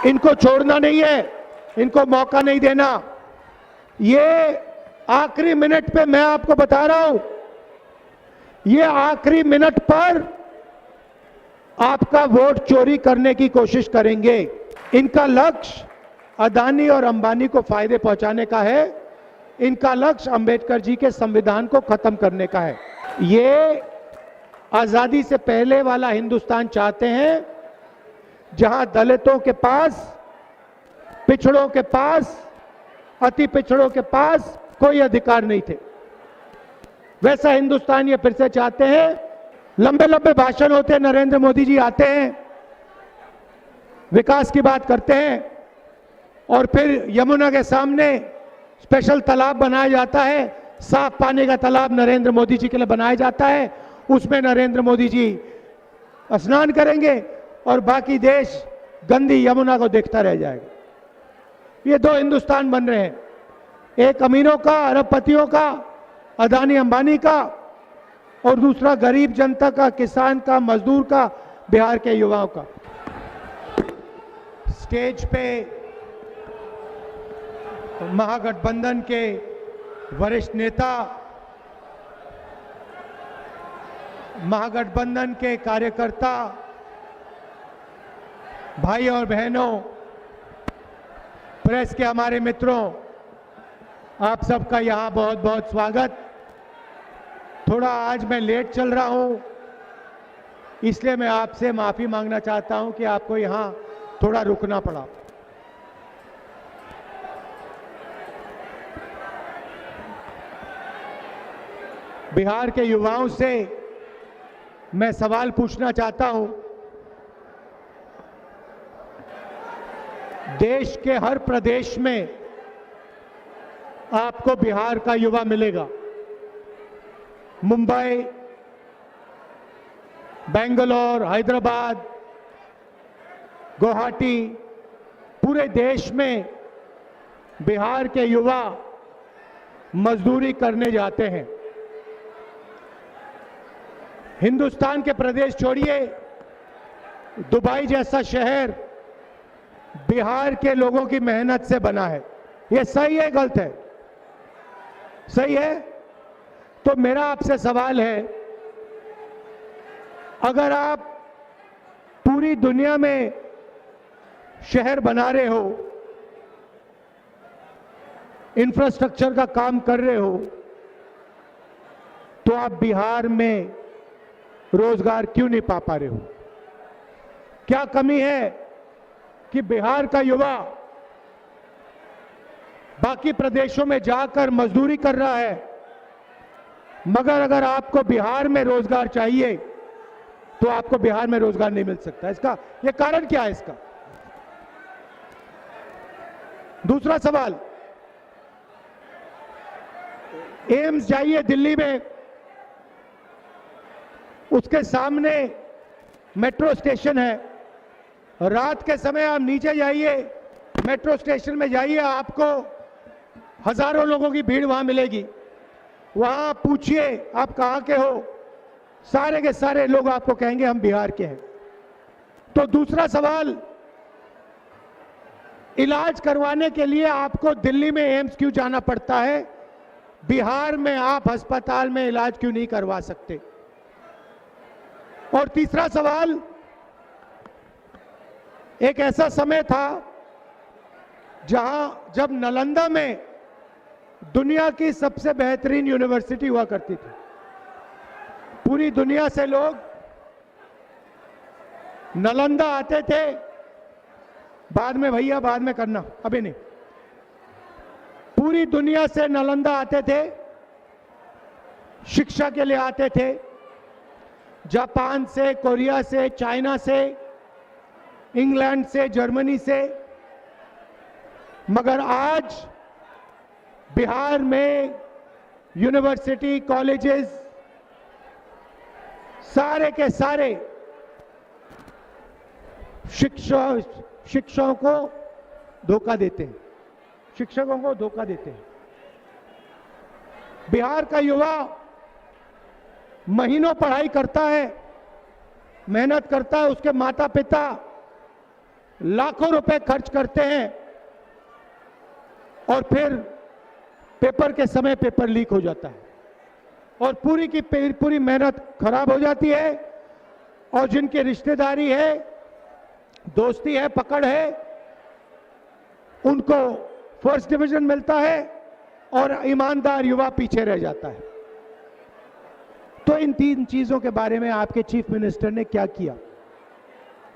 इनको छोड़ना नहीं है, इनको मौका नहीं देना। ये आखिरी मिनट पे मैं आपको बता रहा हूं, ये आखिरी मिनट पर आपका वोट चोरी करने की कोशिश करेंगे। इनका लक्ष्य अदानी और अंबानी को फायदे पहुंचाने का है। इनका लक्ष्य अंबेडकर जी के संविधान को खत्म करने का है। ये आजादी से पहले वाला हिंदुस्तान चाहते हैं, जहां दलितों के पास, पिछड़ों के पास, अति पिछड़ों के पास कोई अधिकार नहीं थे। वैसा हिंदुस्तान ये फिर से चाहते हैं। लंबे लंबे भाषण होते हैं, नरेंद्र मोदी जी आते हैं, विकास की बात करते हैं, और फिर यमुना के सामने स्पेशल तालाब बनाया जाता है, साफ पानी का तालाब नरेंद्र मोदी जी के लिए बनाया जाता है। उसमें नरेंद्र मोदी जी स्नान करेंगे और बाकी देश गंदी यमुना को देखता रह जाएगा। ये दो हिंदुस्तान बन रहे हैं, एक अमीरों का, अरबपतियों का, अदानी अंबानी का, और दूसरा गरीब जनता का, किसान का, मजदूर का, बिहार के युवाओं का। स्टेज पे महागठबंधन के वरिष्ठ नेता, महागठबंधन के कार्यकर्ता, भाई और बहनों, प्रेस के हमारे मित्रों, आप सबका यहां बहुत बहुत स्वागत। थोड़ा आज मैं लेट चल रहा हूं, इसलिए मैं आपसे माफी मांगना चाहता हूं कि आपको यहां थोड़ा रुकना पड़ा। बिहार के युवाओं से मैं सवाल पूछना चाहता हूं। देश के हर प्रदेश में आपको बिहार का युवा मिलेगा। मुंबई, बेंगलोर, हैदराबाद, गुवाहाटी, पूरे देश में बिहार के युवा मजदूरी करने जाते हैं। हिंदुस्तान के प्रदेश छोड़िए, दुबई जैसा शहर बिहार के लोगों की मेहनत से बना है। यह सही है, गलत है? सही है। तो मेरा आपसे सवाल है, अगर आप पूरी दुनिया में शहर बना रहे हो, इंफ्रास्ट्रक्चर का काम कर रहे हो, तो आप बिहार में रोजगार क्यों नहीं पा रहे हो? क्या कमी है कि बिहार का युवा बाकी प्रदेशों में जाकर मजदूरी कर रहा है, मगर अगर आपको बिहार में रोजगार चाहिए तो आपको बिहार में रोजगार नहीं मिल सकता? इसका यह कारण क्या है? इसका दूसरा सवाल, एम्स जाइए दिल्ली में, उसके सामने मेट्रो स्टेशन है। रात के समय आप नीचे जाइए, मेट्रो स्टेशन में जाइए, आपको हजारों लोगों की भीड़ वहां मिलेगी। वहां पूछिए आप कहां के हो, सारे के सारे लोग आपको कहेंगे हम बिहार के हैं। तो दूसरा सवाल, इलाज करवाने के लिए आपको दिल्ली में एम्स क्यों जाना पड़ता है? बिहार में आप अस्पताल में इलाज क्यों नहीं करवा सकते? और तीसरा सवाल, एक ऐसा समय था जब नालंदा में दुनिया की सबसे बेहतरीन यूनिवर्सिटी हुआ करती थी। पूरी दुनिया से लोग नालंदा आते थे। बाद में भैया, बाद में करना, अभी नहीं। पूरी दुनिया से नालंदा आते थे, शिक्षा के लिए आते थे। जापान से, कोरिया से, चाइना से, इंग्लैंड से, जर्मनी से। मगर आज बिहार में यूनिवर्सिटी, कॉलेजेस सारे के सारे शिक्षकों को धोखा देते हैं, शिक्षकों को धोखा देते हैं। बिहार का युवा महीनों पढ़ाई करता है, मेहनत करता है, उसके माता पिता लाखों रुपए खर्च करते हैं और फिर पेपर के समय पेपर लीक हो जाता है और पूरी की पूरी मेहनत खराब हो जाती है और जिनकी रिश्तेदारी है, दोस्ती है, पकड़ है, उनको फर्स्ट डिवीजन मिलता है और ईमानदार युवा पीछे रह जाता है। तो इन 3 चीजों के बारे में आपके चीफ मिनिस्टर ने क्या किया?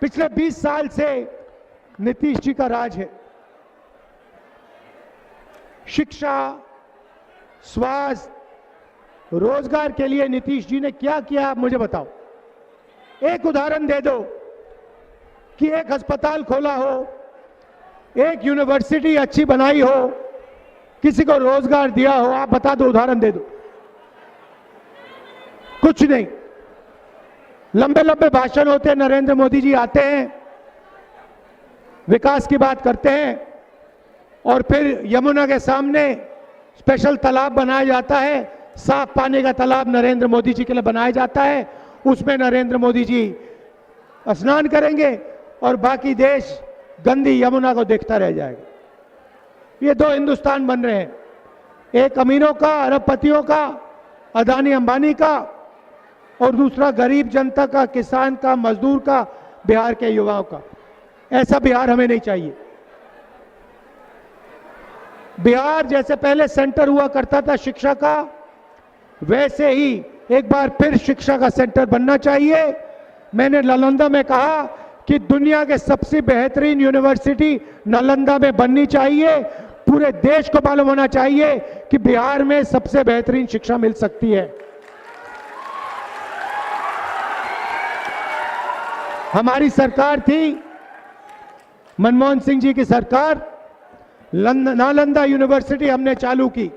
पिछले 20 साल से नीतीश जी का राज है। शिक्षा, स्वास्थ्य, रोजगार के लिए नीतीश जी ने क्या किया, आप मुझे बताओ। एक उदाहरण दे दो कि एक अस्पताल खोला हो, एक यूनिवर्सिटी अच्छी बनाई हो, किसी को रोजगार दिया हो, आप बता दो, उदाहरण दे दो। कुछ नहीं। लंबे लंबे भाषण होते हैं, नरेंद्र मोदी जी आते हैं, विकास की बात करते हैं और फिर यमुना के सामने स्पेशल तालाब बनाया जाता है, साफ पानी का तालाब नरेंद्र मोदी जी के लिए बनाया जाता है, उसमें नरेंद्र मोदी जी स्नान करेंगे और बाकी देश गंदी यमुना को देखता रह जाएगा। ये 2 हिंदुस्तान बन रहे हैं, एक अमीरों का, अरबपतियों का, अदानी अंबानी का, और दूसरा गरीब जनता का, किसान का, मजदूर का, बिहार के युवाओं का। ऐसा बिहार हमें नहीं चाहिए। बिहार जैसे पहले सेंटर हुआ करता था शिक्षा का, वैसे ही एक बार फिर शिक्षा का सेंटर बनना चाहिए। मैंने नालंदा में कहा कि दुनिया के सबसे बेहतरीन यूनिवर्सिटी नालंदा में बननी चाहिए। पूरे देश को मालूम होना चाहिए कि बिहार में सबसे बेहतरीन शिक्षा मिल सकती है। हमारी सरकार थी, मनमोहन सिंह जी की सरकार, नालंदा यूनिवर्सिटी हमने चालू की।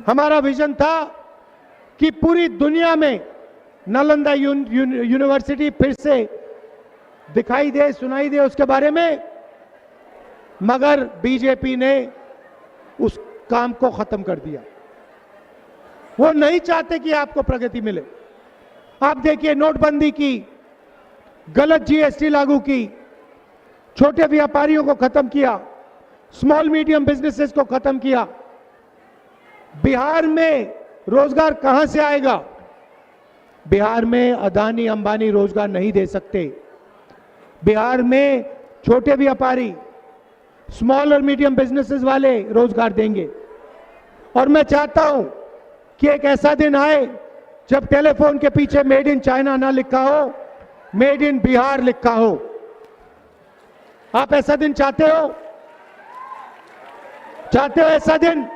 हमारा विजन था कि पूरी दुनिया में नालंदा यूनिवर्सिटी फिर से दिखाई दे, सुनाई दे उसके बारे में, मगर बीजेपी ने उस काम को खत्म कर दिया। वो नहीं चाहते कि आपको प्रगति मिले। आप देखिए, नोटबंदी की, गलत जीएसटी लागू की, छोटे व्यापारियों को खत्म किया, स्मॉल मीडियम बिजनेसेस को खत्म किया। बिहार में रोजगार कहां से आएगा? बिहार में अदानी अंबानी रोजगार नहीं दे सकते। बिहार में छोटे व्यापारी, स्मॉल और मीडियम बिजनेसेस वाले रोजगार देंगे। और मैं चाहता हूं कि एक ऐसा दिन आए जब टेलीफोन के पीछे मेड इन चाइना ना लिखा हो, मेड इन बिहार लिखा हो। आप ऐसा दिन चाहते हो? चाहते हो ऐसा दिन?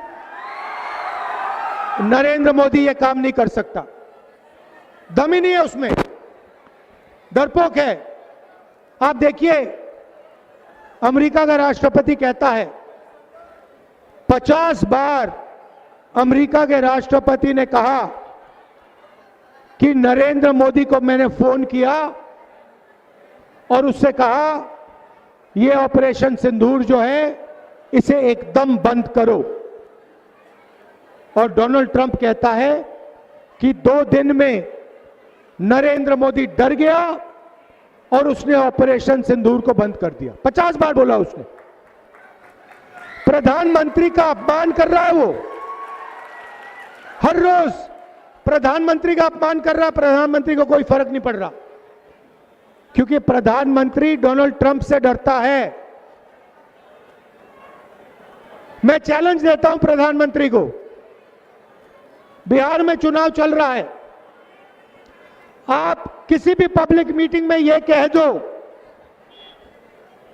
नरेंद्र मोदी ये काम नहीं कर सकता, दम ही नहीं है उसमें, डरपोक है। आप देखिए, अमेरिका का राष्ट्रपति कहता है, 50 बार अमेरिका के राष्ट्रपति ने कहा कि नरेंद्र मोदी को मैंने फोन किया और उससे कहा ये ऑपरेशन सिंदूर जो है इसे एकदम बंद करो। और डोनाल्ड ट्रंप कहता है कि 2 दिन में नरेंद्र मोदी डर गया और उसने ऑपरेशन सिंदूर को बंद कर दिया। 50 बार बोला उसने। प्रधानमंत्री का अपमान कर रहा है वो, हर रोज प्रधानमंत्री का अपमान कर रहा है। प्रधानमंत्री को कोई फर्क नहीं पड़ रहा, क्योंकि प्रधानमंत्री डोनाल्ड ट्रंप से डरता है। मैं चैलेंज देता हूं प्रधानमंत्री को, बिहार में चुनाव चल रहा है, आप किसी भी पब्लिक मीटिंग में यह कह दो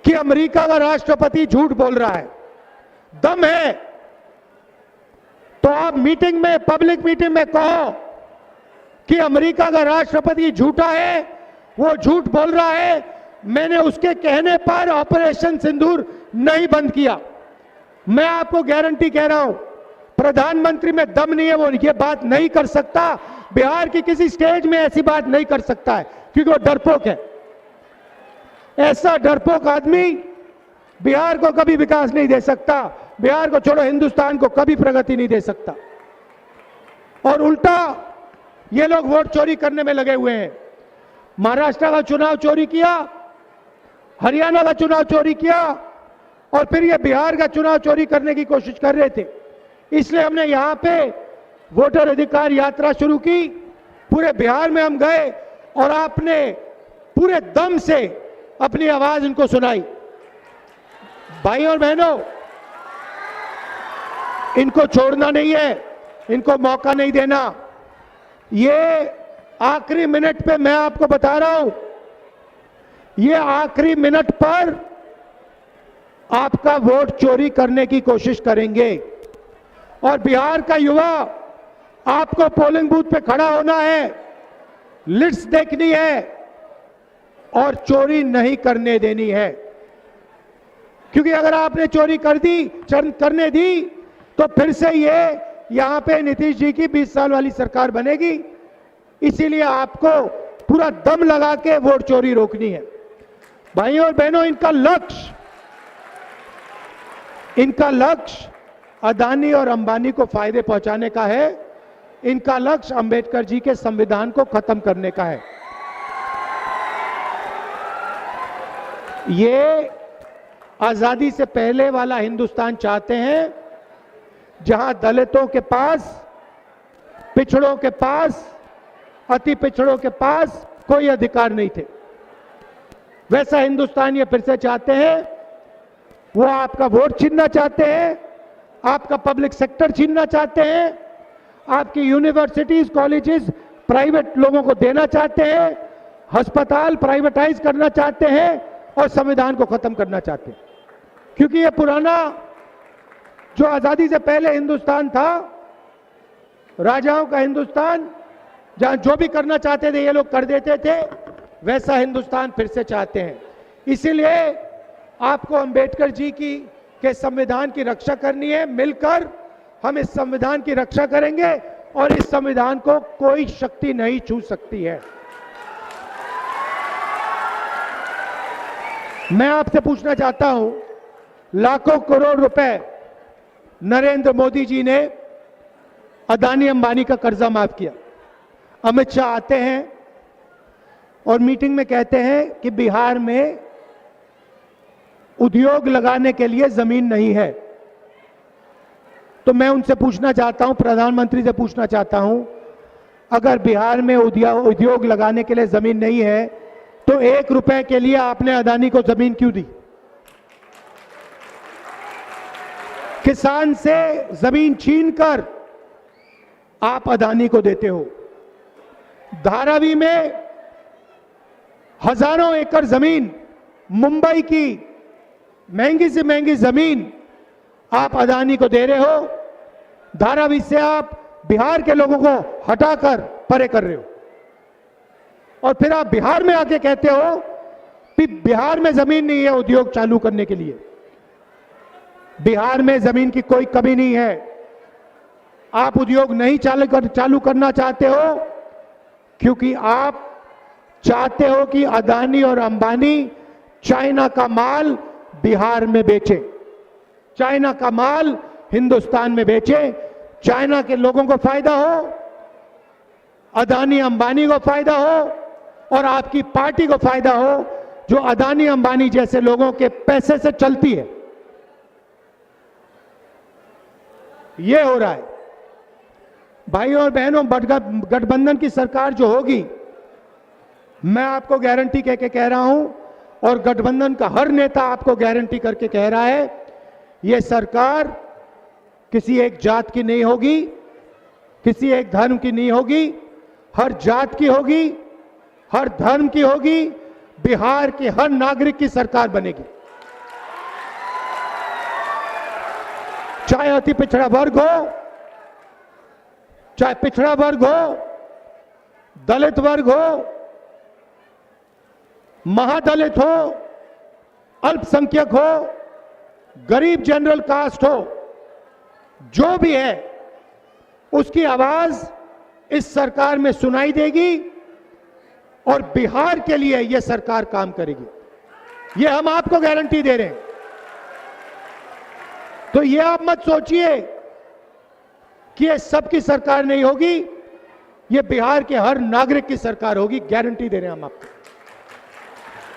कि अमेरिका का राष्ट्रपति झूठ बोल रहा है, दम है तो आप मीटिंग में, पब्लिक मीटिंग में कहो कि अमेरिका का राष्ट्रपति झूठा है, वो झूठ बोल रहा है, मैंने उसके कहने पर ऑपरेशन सिंदूर नहीं बंद किया। मैं आपको गारंटी कह रहा हूं, प्रधानमंत्री में दम नहीं है, वो ये बात नहीं कर सकता। बिहार की किसी स्टेज में ऐसी बात नहीं कर सकता है, क्योंकि वो डरपोक है। ऐसा डरपोक आदमी बिहार को कभी विकास नहीं दे सकता, बिहार को छोड़ो हिंदुस्तान को कभी प्रगति नहीं दे सकता। और उल्टा ये लोग वोट चोरी करने में लगे हुए हैं। महाराष्ट्र का चुनाव चोरी किया हरियाणा का चुनाव चोरी किया और फिर ये बिहार का चुनाव चोरी करने की कोशिश कर रहे थे। इसलिए हमने यहां पे वोटर अधिकार यात्रा शुरू की। पूरे बिहार में हम गए और आपने पूरे दम से अपनी आवाज इनको सुनाई। भाइयों और बहनों, इनको छोड़ना नहीं है, इनको मौका नहीं देना। ये आखिरी मिनट पे मैं आपको बता रहा हूं, ये आखिरी मिनट पर आपका वोट चोरी करने की कोशिश करेंगे। और बिहार का युवा, आपको पोलिंग बूथ पे खड़ा होना है, लिस्ट देखनी है और चोरी नहीं करने देनी है। क्योंकि अगर आपने चोरी करने दी तो फिर से ये यहां पे नीतीश जी की 20 साल वाली सरकार बनेगी। इसीलिए आपको पूरा दम लगा के वोट चोरी रोकनी है। भाइयों और बहनों, इनका लक्ष्य अदानी और अंबानी को फायदे पहुंचाने का है। इनका लक्ष्य अंबेडकर जी के संविधान को खत्म करने का है। ये आजादी से पहले वाला हिंदुस्तान चाहते हैं, जहां दलितों के पास, पिछड़ों के पास, अति पिछड़ों के पास कोई अधिकार नहीं थे। वैसा हिंदुस्तान ये फिर से चाहते हैं। वो आपका वोट छीनना चाहते हैं, आपका पब्लिक सेक्टर छीनना चाहते हैं, आपकी यूनिवर्सिटीज, कॉलेजेस प्राइवेट लोगों को देना चाहते हैं, अस्पताल प्राइवेटाइज करना चाहते हैं और संविधान को खत्म करना चाहते हैं। क्योंकि ये पुराना जो आजादी से पहले हिंदुस्तान था, राजाओं का हिंदुस्तान, जहां जो भी करना चाहते थे ये लोग कर देते थे, वैसा हिंदुस्तान फिर से चाहते हैं। इसीलिए आपको अंबेडकर जी के संविधान की रक्षा करनी है। मिलकर हम इस संविधान की रक्षा करेंगे और इस संविधान को कोई शक्ति नहीं छू सकती है। मैं आपसे पूछना चाहता हूं, लाखों करोड़ रुपए नरेंद्र मोदी जी ने अदानी अंबानी का कर्जा माफ किया। अमित शाह आते हैं और मीटिंग में कहते हैं कि बिहार में उद्योग लगाने के लिए जमीन नहीं है। तो मैं उनसे पूछना चाहता हूं, प्रधानमंत्री से पूछना चाहता हूं, अगर बिहार में उद्योग लगाने के लिए जमीन नहीं है तो 1 रुपए के लिए आपने अदानी को जमीन क्यों दी? किसान से जमीन छीनकर आप अदानी को देते हो। धारावी में हजारों एकड़ जमीन, मुंबई की महंगी से महंगी जमीन आप अदानी को दे रहे हो। धारावी से आप बिहार के लोगों को हटाकर परे कर रहे हो और फिर आप बिहार में आके कहते हो कि बिहार में जमीन नहीं है उद्योग चालू करने के लिए। बिहार में जमीन की कोई कमी नहीं है। आप उद्योग नहीं चालू करना चाहते हो क्योंकि आप चाहते हो कि अदानी और अंबानी चाइना का माल बिहार में बेचे, चाइना का माल हिंदुस्तान में बेचे। चाइना के लोगों को फायदा हो, अदानी अंबानी को फायदा हो और आपकी पार्टी को फायदा हो जो अदानी अंबानी जैसे लोगों के पैसे से चलती है। यह हो रहा है। भाइयों और बहनों, गठबंधन की सरकार जो होगी, मैं आपको गारंटी कह रहा हूं और गठबंधन का हर नेता आपको गारंटी करके कह रहा है, यह सरकार किसी एक जात की नहीं होगी, किसी एक धर्म की नहीं होगी, हर जात की होगी, हर धर्म की होगी। बिहार के हर नागरिक की सरकार बनेगी। चाहे अति पिछड़ा वर्ग हो, चाहे पिछड़ा वर्ग हो, दलित वर्ग हो, महादलित हो, अल्पसंख्यक हो, गरीब जनरल कास्ट हो, जो भी है उसकी आवाज इस सरकार में सुनाई देगी और बिहार के लिए यह सरकार काम करेगी। यह हम आपको गारंटी दे रहे हैं। तो यह आप मत सोचिए कि यह सबकी सरकार नहीं होगी, यह बिहार के हर नागरिक की सरकार होगी। गारंटी दे रहे हैं हम आपको।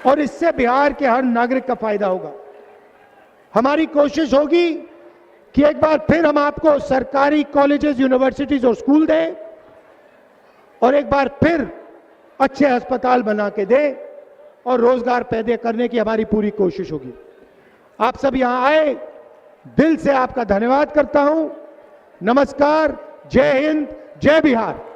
और इससे बिहार के हर नागरिक का फायदा होगा। हमारी कोशिश होगी कि एक बार फिर हम आपको सरकारी कॉलेजेस, यूनिवर्सिटीज और स्कूल दें और एक बार फिर अच्छे अस्पताल बना के दें और रोजगार पैदा करने की हमारी पूरी कोशिश होगी। आप सब यहां आए, दिल से आपका धन्यवाद करता हूं। नमस्कार, जय हिंद, जय बिहार।